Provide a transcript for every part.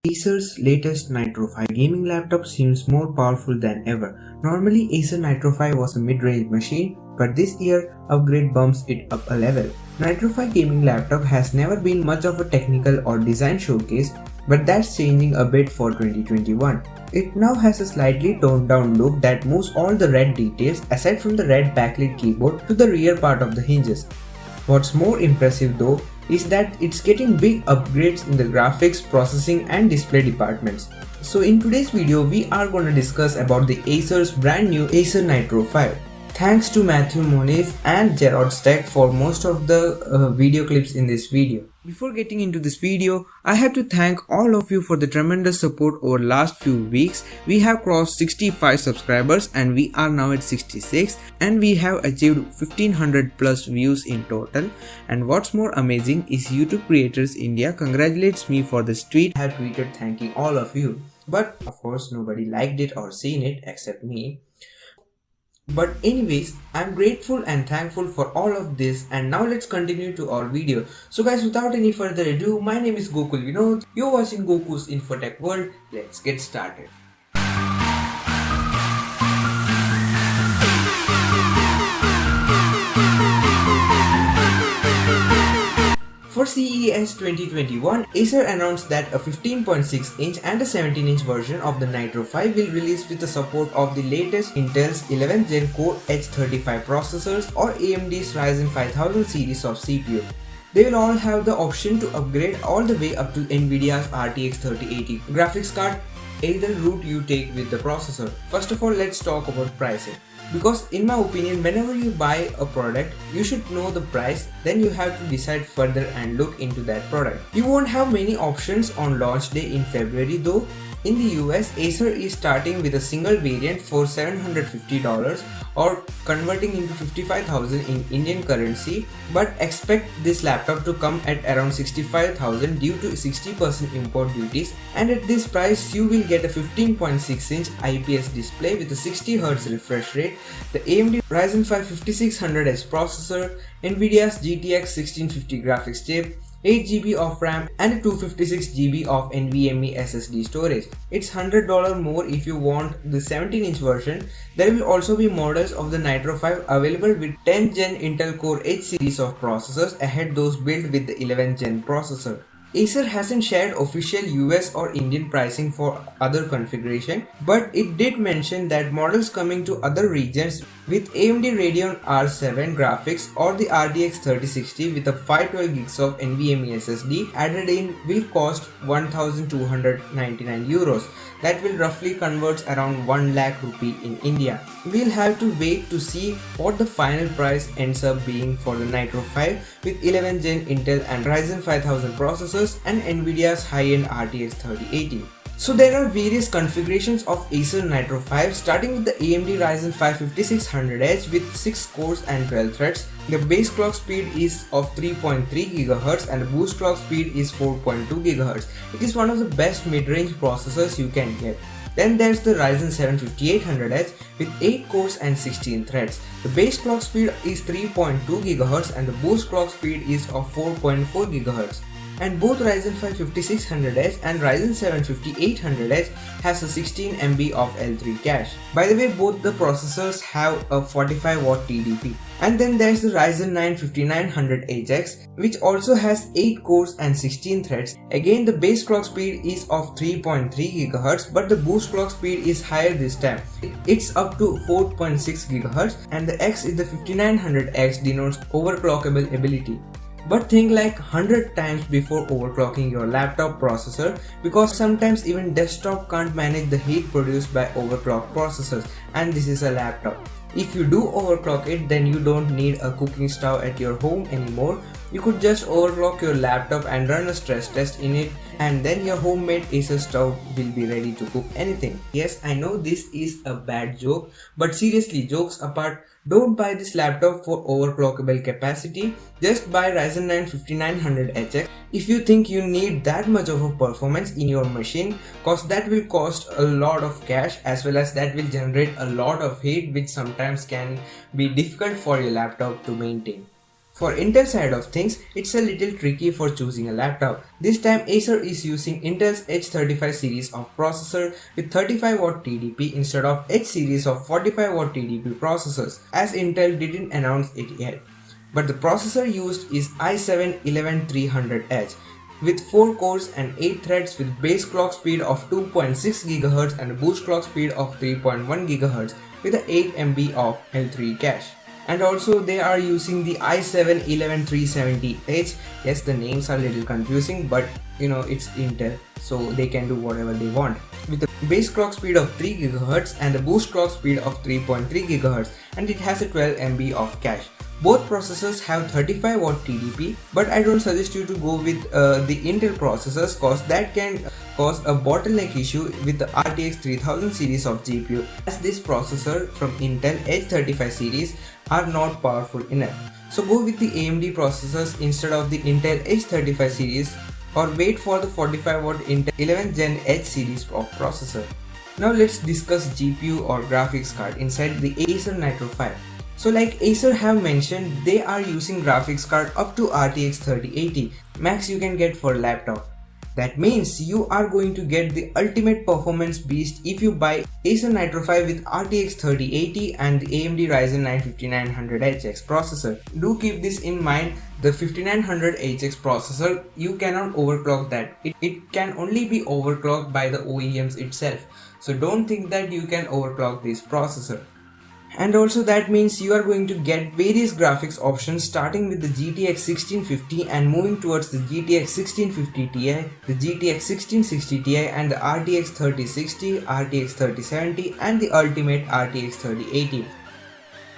Acer's latest Nitro 5 gaming laptop seems more powerful than ever. Normally Acer Nitro 5 was a mid-range machine, but this year upgrade bumps it up a level. Nitro 5 gaming laptop has never been much of a technical or design showcase, but that's changing a bit for 2021. It now has a slightly toned down look that moves all the red details aside from the red backlit keyboard to the rear part of the hinges. What's more impressive though is that it's getting big upgrades in the graphics, processing and display departments. So in today's video we are going to discuss about the Acer's brand new Acer Nitro 5. Thanks to Matthew Moniz and Gerard Stack for most of the video clips in this video. Before getting into this video, I have to thank all of you for the tremendous support over last few weeks. We have crossed 65 subscribers and we are now at 66, and we have achieved 1500 plus views in total. And what's more amazing is YouTube Creators India congratulates me for this tweet I have tweeted thanking all of you. But of course nobody liked it or seen it except me. But anyways, I'm grateful and thankful for all of this, and now let's continue to our video. So guys, without any further ado, my name is Gokul Vinod. You're watching Goku's Infotech World. Let's get started. For CES 2021, Acer announced that a 15.6-inch and a 17-inch version of the Nitro 5 will release with the support of the latest Intel's 11th Gen Core H35 processors or AMD's Ryzen 5000 series of CPU. They will all have the option to upgrade all the way up to Nvidia's RTX 3080 graphics card, either route you take with the processor. First of all, let's talk about pricing. Because in my opinion, whenever you buy a product, you should know the price, then you have to decide further and look into that product. You won't have many options on launch day in February though. In the US, Acer is starting with a single variant for $750 or converting into 55,000 in Indian currency, but expect this laptop to come at around 65,000 due to 60% import duties, and at this price you will get a 15.6-inch IPS display with a 60Hz refresh rate, the AMD Ryzen 5 5600H processor, Nvidia's GTX 1650 graphics chip, 8GB of RAM and a 256GB of NVMe SSD storage. It's $100 more if you want the 17-inch version. There will also be models of the Nitro 5 available with 10th Gen Intel Core H series of processors ahead those built with the 11th Gen processor. Acer hasn't shared official US or Indian pricing for other configuration, but it did mention that models coming to other regions with AMD Radeon R7 graphics or the RTX 3060 with a 512GB of NVMe SSD added in will cost 1,299 euros. That will roughly convert around 1 lakh rupee in India. We'll have to wait to see what the final price ends up being for the Nitro 5 with 11th Gen Intel and Ryzen 5000 processors and Nvidia's high-end RTX 3080. So there are various configurations of Acer Nitro 5, starting with the AMD Ryzen 5 5600H with 6 cores and 12 threads. The base clock speed is of 3.3 GHz and the boost clock speed is 4.2 GHz. It is one of the best mid-range processors you can get. Then there's the Ryzen 7 5800H with 8 cores and 16 threads. The base clock speed is 3.2 GHz and the boost clock speed is of 4.4 GHz. And both Ryzen 5 5600H and Ryzen 7 5800H has a 16 MB of L3 cache. By the way, both the processors have a 45 watt TDP. And then there's the Ryzen 9 5900HX, which also has 8 cores and 16 threads. Again, the base clock speed is of 3.3 GHz, but the boost clock speed is higher this time. It's up to 4.6 GHz, and the X is the 5900X denotes overclockable ability. But think like 100 times before overclocking your laptop processor, because sometimes even desktop can't manage the heat produced by overclocked processors, and this is a laptop. If you do overclock it, then you don't need a cooking stove at your home anymore. You could just overclock your laptop and run a stress test in it, and then your homemade Acer stove will be ready to cook anything. Yes, I know this is a bad joke, but seriously, jokes apart, don't buy this laptop for overclockable capacity. Just buy Ryzen 9 5900HX if you think you need that much of a performance in your machine, cause that will cost a lot of cash as well as that will generate a lot of heat, which sometimes can be difficult for your laptop to maintain. For Intel side of things, it's a little tricky for choosing a laptop. This time Acer is using Intel's H35 series of processor with 35W TDP instead of H series of 45W TDP processors, as Intel didn't announce it yet. But the processor used is i7-11300H with 4 cores and 8 threads with base clock speed of 2.6 GHz and a boost clock speed of 3.1 GHz with a 8 MB of L3 cache. And also they are using the i7-11370H. Yes, the names are a little confusing, but it's Intel, so they can do whatever they want. With a base clock speed of 3 GHz and a boost clock speed of 3.3 GHz, and it has a 12 MB of cache. Both processors have 35W TDP, but I don't suggest you to go with the Intel processors cause that can cause a bottleneck issue with the RTX 3000 series of GPU, as this processor from Intel H35 series are not powerful enough. So go with the AMD processors instead of the Intel H35 series, or wait for the 45W Intel 11th Gen H series of processor. Now let's discuss GPU or graphics card inside the Acer Nitro 5. So like Acer have mentioned, they are using graphics card up to RTX 3080 max you can get for laptop. That means you are going to get the ultimate performance beast if you buy Acer Nitro 5 with RTX 3080 and the AMD Ryzen 9 5900HX processor. Do keep this in mind, the 5900HX processor, you cannot overclock that. It can only be overclocked by the OEMs itself. So don't think that you can overclock this processor. And also that means you are going to get various graphics options starting with the GTX 1650 and moving towards the GTX 1650 Ti, the GTX 1660 Ti and the RTX 3060, RTX 3070 and the ultimate RTX 3080.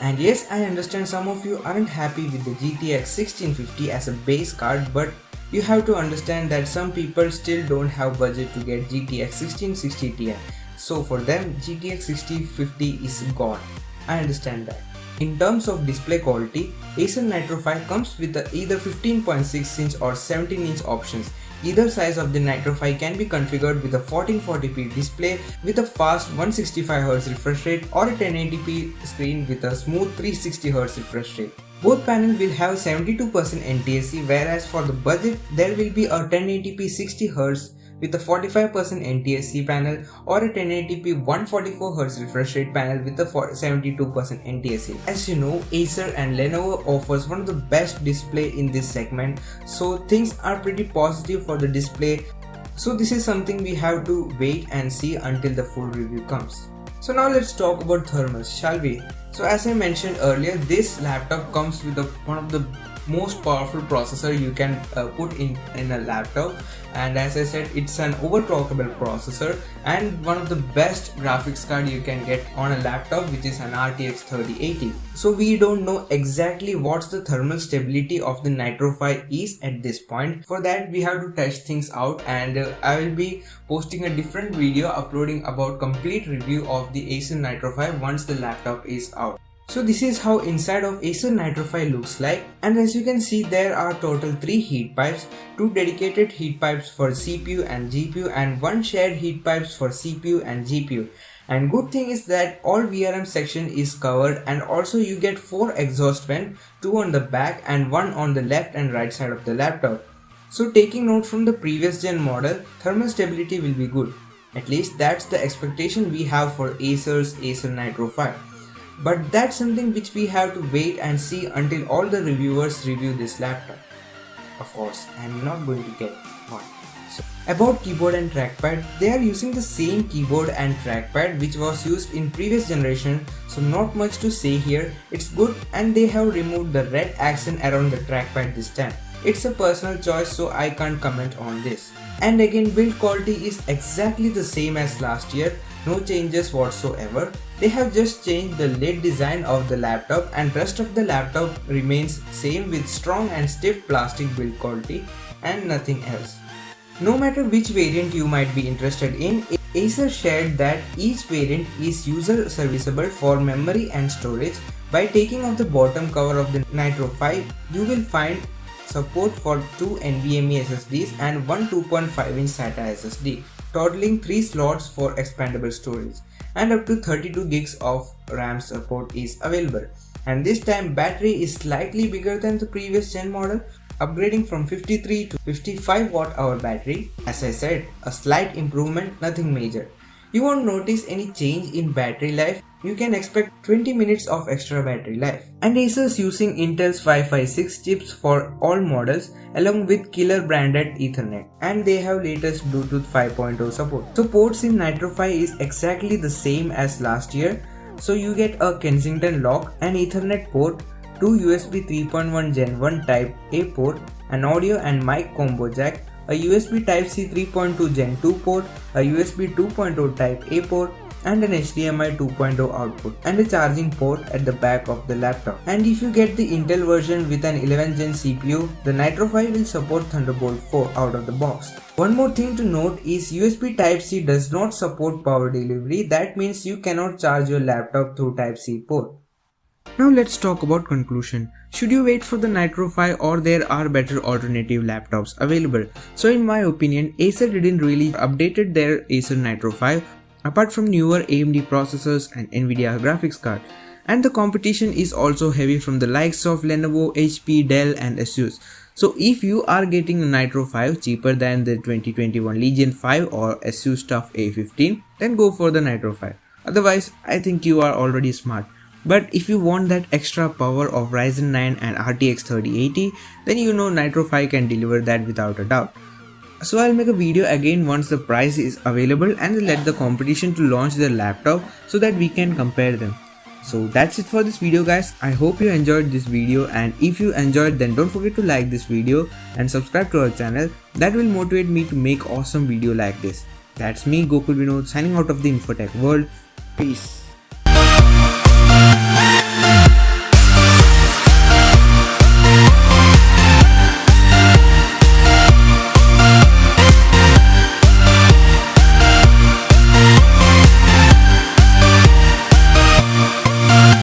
And yes, I understand some of you aren't happy with the GTX 1650 as a base card, but you have to understand that some people still don't have budget to get GTX 1660 Ti. So for them, GTX 1650 is gone. I understand that. In terms of display quality, Acer Nitro 5 comes with either 15.6 inch or 17 inch options. Either size of the Nitro 5 can be configured with a 1440p display with a fast 165Hz refresh rate or a 1080p screen with a smooth 360Hz refresh rate. Both panels will have 72% NTSC, whereas for the budget there will be a 1080p 60Hz with a 45% NTSC panel or a 1080p 144Hz refresh rate panel with a 72% NTSC. As you know, Acer and Lenovo offers one of the best display in this segment, so things are pretty positive for the display. So this is something we have to wait and see until the full review comes. So now let's talk about thermals, shall we? So as I mentioned earlier, this laptop comes with one of the most powerful processor you can put in a laptop, and as I said, it's an overclockable processor and one of the best graphics card you can get on a laptop, which is an RTX 3080. So we don't know exactly what's the thermal stability of the Nitro 5 is at this point. For that we have to test things out, and I will be posting a different video uploading about complete review of the Acer Nitro 5 once the laptop is out. So this is how inside of Acer Nitro 5 looks like, and as you can see, there are total 3 heat pipes, 2 dedicated heat pipes for CPU and GPU and 1 shared heat pipes for CPU and GPU. And good thing is that all VRM section is covered, and also you get 4 exhaust vents, 2 on the back and 1 on the left and right side of the laptop. So taking note from the previous gen model, thermal stability will be good. At least that's the expectation we have for Acer's Acer Nitro 5. But that's something which we have to wait and see until all the reviewers review this laptop. Of course, I'm not going to get one. So, about keyboard and trackpad, they are using the same keyboard and trackpad which was used in previous generation, so not much to say here. It's good, and they have removed the red accent around the trackpad this time. It's a personal choice, so I can't comment on this. And again, build quality is exactly the same as last year, no changes whatsoever. They have just changed the lid design of the laptop, and rest of the laptop remains same with strong and stiff plastic build quality and nothing else. No matter which variant you might be interested in, Acer shared that each variant is user serviceable for memory and storage. By taking off the bottom cover of the Nitro 5, you will find support for 2 NVMe SSDs and one 2.5-inch SATA SSD. totaling 3 slots for expandable storage, and up to 32 gigs of RAM support is available. And this time battery is slightly bigger than the previous gen model, upgrading from 53 to 55 watt-hour battery. As I said, a slight improvement, nothing major. You won't notice any change in battery life. You can expect 20 minutes of extra battery life. And Acer's using Intel's 556 chips for all models along with killer branded Ethernet, and they have latest Bluetooth 5.0 support. So ports in Nitro 5 is exactly the same as last year. So you get a Kensington lock, an Ethernet port, 2 USB 3.1 Gen 1 Type A port, an audio and mic combo jack, a USB Type-C 3.2 Gen 2 port, a USB 2.0 Type A port, and an HDMI 2.0 output, and a charging port at the back of the laptop. And if you get the Intel version with an 11th gen CPU, the Nitro 5 will support Thunderbolt 4 out of the box. One more thing to note is USB Type-C does not support power delivery. That means you cannot charge your laptop through Type-C port. Now let's talk about conclusion. Should you wait for the Nitro 5 or there are better alternative laptops available? So in my opinion, Acer didn't really updated their Acer Nitro 5 apart from newer AMD processors and Nvidia graphics card. And the competition is also heavy from the likes of Lenovo, HP, Dell and Asus. So if you are getting a Nitro 5 cheaper than the 2021 Legion 5 or Asus TUF A15, then go for the Nitro 5. Otherwise, I think you are already smart. But if you want that extra power of Ryzen 9 and RTX 3080, then you know Nitro 5 can deliver that without a doubt. So I'll make a video again once the price is available and let the competition to launch their laptop so that we can compare them. So that's it for this video guys. I hope you enjoyed this video, and if you enjoyed then don't forget to like this video and subscribe to our channel. That will motivate me to make awesome video like this. That's me, Gokul Vinod, signing out of the Infotech world. Peace.